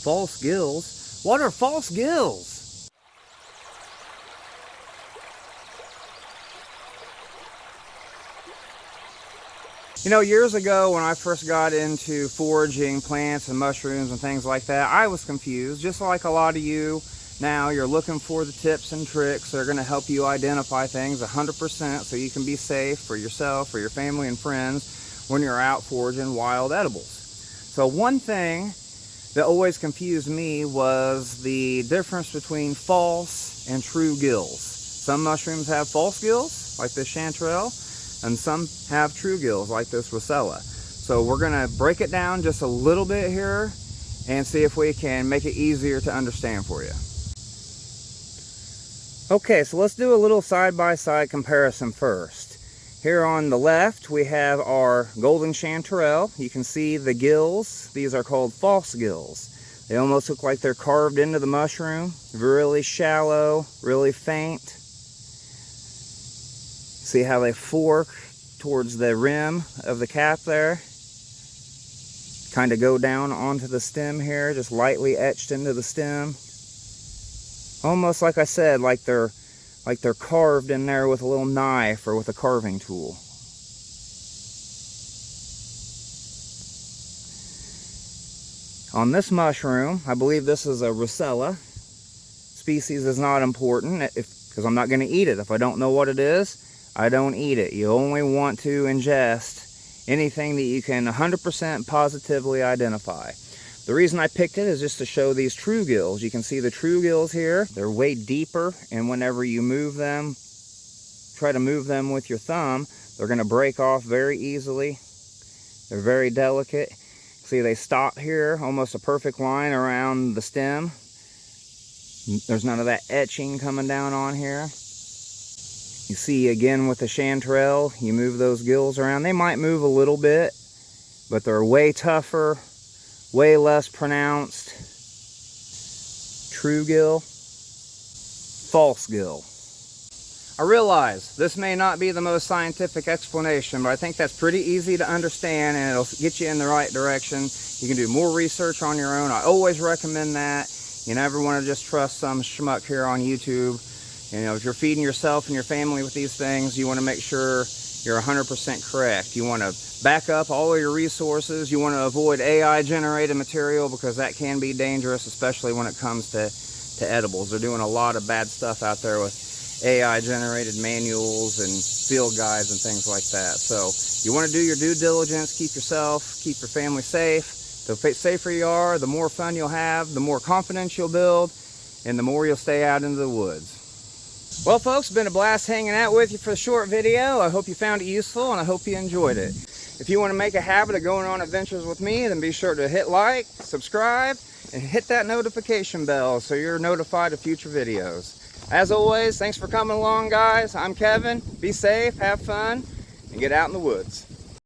False gills? What are false gills? You know, years ago when I first got into foraging plants and mushrooms and things like that, I was confused, just like a lot of you. Now you're looking for the tips and tricks that are going to help you identify things 100% so you can be safe for yourself, for your family and friends when you're out foraging wild edibles. So one thing that always confused me was the difference between false and true gills. Some mushrooms have false gills, like this chanterelle, and some have true gills, like this rosella. So we're going to break it down just a little bit here and see if we can make it easier to understand for you. Okay, so let's do a little side-by-side comparison first. Here on the left, we have our golden chanterelle. You can see the gills. These are called false gills. They almost look like they're carved into the mushroom. Really shallow, really faint. See how they fork towards the rim of the cap there? Kind of go down onto the stem here, just lightly etched into the stem. Almost like I said, like they're carved in there with a little knife or with a carving tool. On this mushroom, I believe this is a rosella. Species is not important because I'm not going to eat it. If I don't know what it is, I don't eat it. You only want to ingest anything that you can 100% positively identify. The reason I picked it is just to show these true gills. You can see the true gills here. They're way deeper, and whenever you move them, try to move them with your thumb, they're going to break off very easily. They're very delicate. See, they stop here, almost a perfect line around the stem. There's none of that etching coming down on here. You see again with the chanterelle, you move those gills around. They might move a little bit, but they're way tougher, way less pronounced. True gill, false gill. I realize this may not be the most scientific explanation, but I think that's pretty easy to understand and it'll get you in the right direction. You can do more research on your own. I always recommend that. You never want to just trust some schmuck here on YouTube. You know, if you're feeding yourself and your family with these things, you want to make sure you're 100% correct. You want to back up all of your resources. You want to avoid AI generated material because that can be dangerous, especially when it comes to edibles. They're doing a lot of bad stuff out there with AI generated manuals and field guides and things like that. So you want to do your due diligence, keep yourself, keep your family safe. The safer you are, the more fun you'll have, the more confidence you'll build, and the more you'll stay out into the woods. Well folks, it's been a blast hanging out with you for the short video. I hope you found it useful and I hope you enjoyed it. If you want to make a habit of going on adventures with me, then be sure to hit like, subscribe, and hit that notification bell so you're notified of future videos. As always, thanks for coming along guys. I'm Kevin. Be safe, have fun, and get out in the woods.